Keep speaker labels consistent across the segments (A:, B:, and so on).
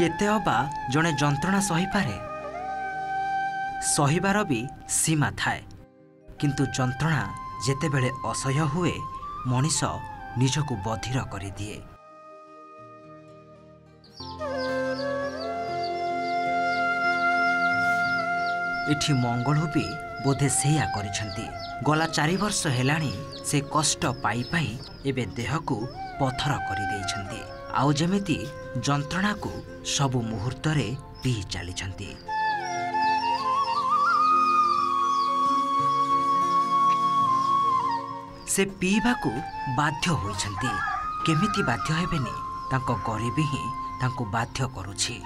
A: केते अबा जड़े जंत्रणा सही पारे सहीबार भी सीमा थाए किंतु जंत्रणा जेतेबेले असह्य हुए मनीष निजको बधिर करि दिए। इठी मंगलू भी बोधे सेया करिछंती। गला 4 वर्ष हेलाणी से कष्ट पाई पाई एबे देह को पथर करि देइछंती। आउ जेमिति जंत्रणा को सबु मुहूर्त रे पी चलीछंती। से पीवा को बाध्य होइछंती। केमिति बाध्य हेबेनी तांको गरीबी ही तांको बाध्य करूछि।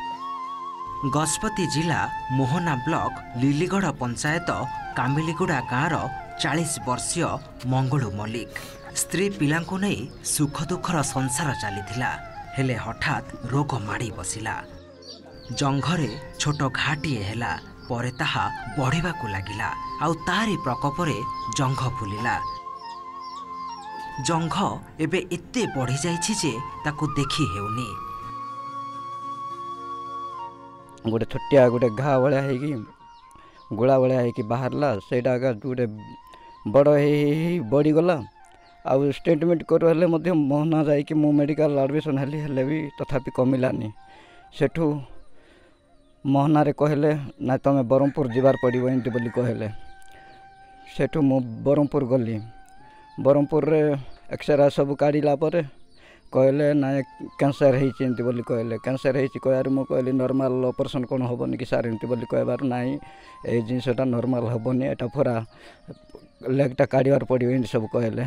A: गजपति जिला मोहना ब्लॉक लिलीगढ़ पंचायत कामिलीगुड़ा गाँवर 40 वर्षीय मंगलू मल्लिक स्त्री पिलांकु नहीं सुख दुखर संसार चलीथिला। हेले हठात रोग माड़ी बसिला। जंघरे छोट घाटीए हेला परे ताहा बढ़िबाकु लागिला। आउ तारी प्रकोपरे जंघ फुलिला। जंघ एबे एते बढ़ी जाइछि जे ताकु देखि हेउनी।
B: गोटे छोटिया गोटे घा भाया हो गोला भाया हो बाहरला सेटा गोटे बड़ बढ़ीगला। आउ स्टेटमेंट करें मोहना जाकि मु मेडिकल एडमिशन हेली भी तथापि कमिलानी। सेठू मोहना कहले ना तुम ब्रह्मपुर जीवार पड़ो एमती बोली कहले। सेठू मु ब्रह्मपुर गली। ब्रह्मपुर रे एक्सरे सब काढ़ला कहले ना कैंसर होती बोली कहले। कैंसर होती कह मु कहली नॉर्मल ऑपरेशन कौन हेनी कि सार एमती बोली कहबार नाई ये जिनसटा नॉर्मल हेनी एटा पूरा लेगटा काढ़ार पड़ो एमती सब कहले।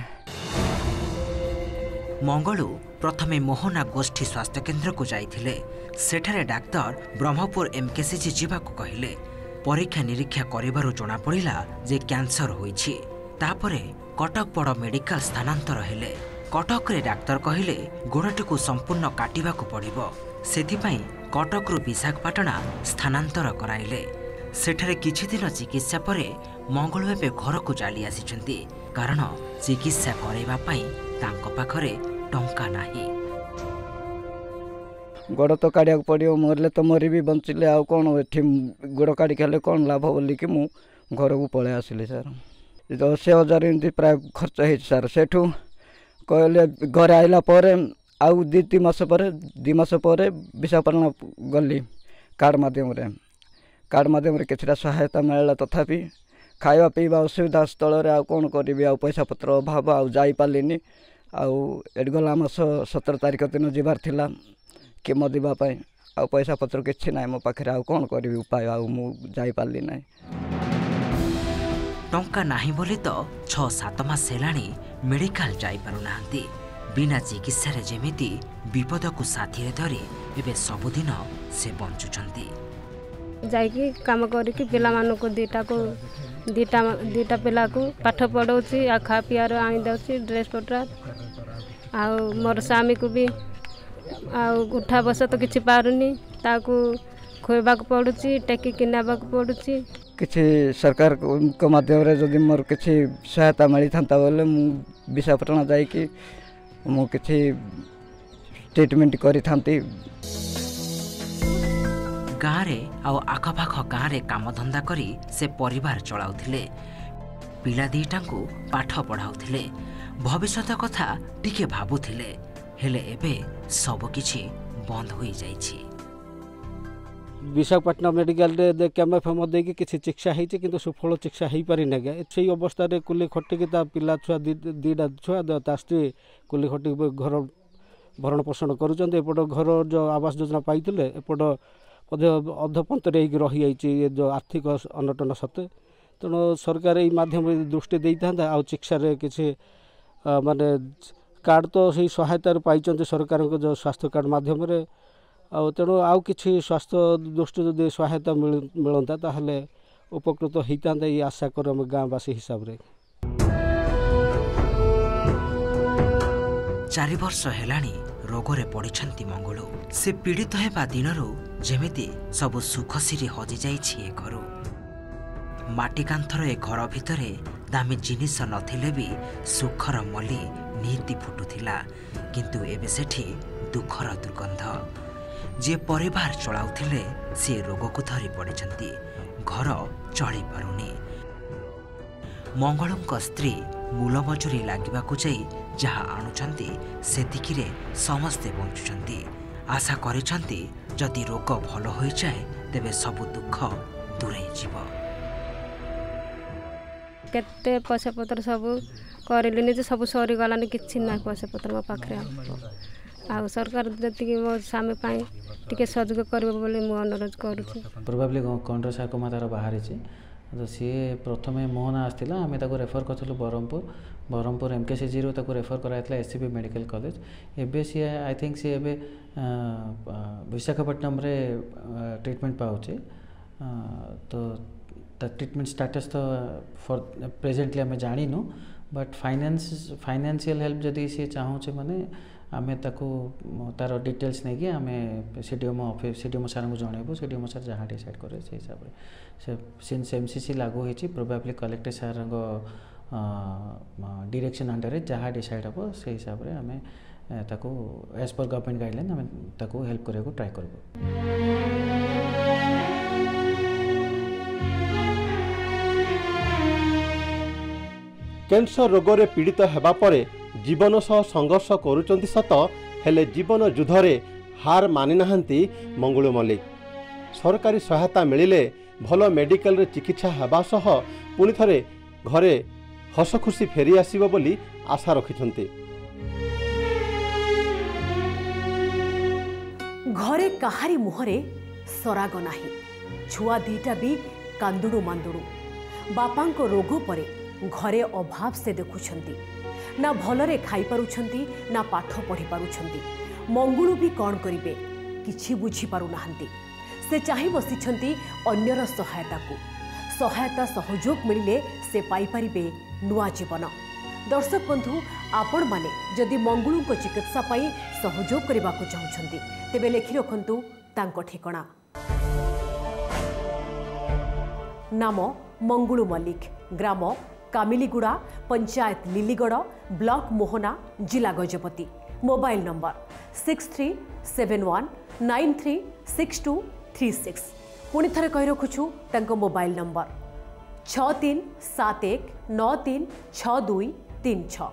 A: मंगलू प्रथमे मोहना गोष्ठी स्वास्थ्य केन्द्र को जाइथिले। सेठारे डाक्तर ब्रह्मपुर एमकेसीजी जीवाकु कहले। परीक्षा निरीक्षा करिबारु जणा पड़िला जे कैंसर होईछि। तापरे कटक बड़ मेडिकल स्थानांतर हेले। कटक रे डाक्तर कहले गोड़टी को संपूर्ण काटिबाकु पड़िबो। सेथिपाई कटक रु विशाखापाटना स्थानांतर कराइले। सेठारे किछि दिन चिकित्सा परे मंगलू एबे घर को चली आसिछंती। कारण चिकित्सा करैबा पई तांको पाखरे टंका नाही।
B: गोड़ तो काढ़ा पड़ो मरले तो मरी भी बंचिले आउ कौन एठी गोड़ काढ़ी खेले कौन लाभ बोली कि मु घर को पळे आसिले सर। 80,000 एमती प्राय खर्च है सर। सेठू कहले घर आइला परे आउ 2-3 मास पर 2 मास पर विशाखापाटना गली कार्ड माध्यम किछटा सहायता मिलला। तथापि खाଇବା पीवा असुविधा स्थल आ कौन करी आ पैसा पत्र अभाव आ जाई पालिनी। आउ एट गला मास 17 तारिख दिन जीवार थिला केमो दीवाई आ पैसा पत्र किछि ना मो पाखे आ कौन करी उपाय आ मु जाई पाली ना।
A: टंका नाही बोली तो 6-7 मास हेलाणी मेडिकल जाई पारु नाहंती। बिना चिकित्सा रे जेमिति विपद को साथी रे धरी एबे सबुदिन से बंचुछंती।
C: जाइकी काम करिकी पिला मानको दीटा पिला को पाठ पढ़ाऊँगी आ खा पीआर आनी दे ड्रेस पटा आ मोर स्वामी को भी आ उठा बस तो किसी पारुनी ताकू खोवाक पड़ुची टेकी किनाबाक पड़ुची।
B: किसी सरकार को माध्यम रे जदि मोर किसी सहायता मिली था बोले मु विशाखापाटना जाइकी मु किसी ट्रीटमेंट करी थांती।
A: गाँव आउ आखपाख गाँव काम धंदा करी से परिवार चलाउथिले। पिला दीटा को पाठ पढ़ाउथिले। भविष्यत कथा टिके भाबुथिले। हेले एबे सब किछि बंद होई जाइछि।
D: विशाखापाटना मेडिकल रे कैमो फेमो देकी किछि चिकित्सा हेछि किंतु सुफल चिकित्सा हेई पारि ना। सेही अवस्था रे कुली खटिकी ता पिला छुआ दीटा छुआ ता स्त्री कुली खटिकी घर भरण पोषण करूछन्ते। एपट घर जो आवास योजना पाइथिले एपट अधपंतरे रही ये जो आर्थिक अनटन सत्वे तेणु सरकार ये माध्यम दृष्टि दे था। आ चिकित्सा किसी माने कार्ड तो सही सहायता पाई सरकार जो स्वास्थ्य कार्ड माध्यम तेणु आउ कि स्वास्थ्य दृष्टि जो सहायता मिलता ताहले उपकृत होता ये आशा कर गाँववासी हिसाब रे।
A: 4 वर्ष हेलाणी रोगरे पड़िछंती मंगलू। से पीड़ित हेबा दिनरू जेमिति सब सुखसिरी हजि जाइछि ए घरु। माटी कांथर ए घर भितरे दामी जिनिस नथिले भी सुखर मली नीति फुटुथिला। किंतु एबे सेठी दुखर दुर्गंध। जे परिवार चलाउथिले से रोग को धरी पड़िछंती घर चली पारुनी। मंगलंक स्त्री मूल मजूरी लागिबाकु जाई जहा आणुछंती सेतिकिरे समस्ते बंचुछंती। आशा करिछंती जदि रोग भल होई जाए तेबे सब दुख दूरे जीव।
C: केते पैसा पत्र सब करलिनी जे सब सरी गलानी किछि ना पैसा पत्र मो पाखरे आ सरकार जति मो सामे पाई टिके सहयोग करबो बोले मो अनुरोध करूछि।
E: प्रोबेबली कंड्रोसार्कोमा तार बाहरी तो सी प्रथमे मोहना आसला आम रेफर करूँ बरहमपुर एमकेसीजी रू रेफर कराइला एससीबी मेडिकल कॉलेज। एबे सी आई थिंक सी एबे विशाखापट्टनम रे ट्रीटमेंट पाउचे। तो ट्रीटमेंट स्टेटस तो फॉर प्रेजेंटली आम जानिनु बट फाइनेंशियल हेल्प जदि सी चाहूचे माने आमे ताको तार डिटेल्स नहीं कि आमे सीडीएमओ सार को जनइबू। सीडीएमओ सार जहाँ डिसाइड करे से हिसाब से सिंस एमसीसी लागू होती प्रोबेबली कलेक्टर सार डायरेक्शन अंडर जहाँ डिसाइड हम से हिसाब से आमे ताको एज पर गवर्नमेंट गाइडलाइन आमे ताको हेल्प करने को ट्राई करबो।
F: कैंसर रोग रे पीड़ित हेबा परे जीवन सह संघर्ष करुचंती सत हेले जीवन युद्धरे हार मानि नाहंती मंगुलू मल्लिक। सरकारी सहायता मिलिले भल मेडिकल रे चिकित्सा हेबा सह पुनि थरे घरे हस खुशी फेरी आसीबो बोली आशा रखिछंती।
G: घरे काहारी मुहरे सराग नाही, छुआ दीटा भी कांदुडू मांदुडू। बापांको रोग परे घरे अभाव से देखुछंती, ना भलरे खाई पारुछंती ना पाठ पढ़ी पारुछंती। मंगुलू भी कौन करिवे किछि बुझी पारु नाहंती। से चाहि बसिछंती अन्यर सहायता को। सहायता सहयोग मिलिले से पाई परिबे नुआ जीवन। दर्शक बंधु आपण माने जदि मंगुलू को चिकित्सा पाई सहयोग करबा को चाहुछंती तेबे लेखि रखंतु तांको ठिकाना। नाम मंगुलू मल्लिक, ग्राम कामिलीगुड़ा, पंचायत लिलीगढ़, ब्लॉक मोहना, जिला गजपति। Mobile number 6371936236। पुणी थरे कहि रखुछु तांको मोबाइल नंबर 6371936236।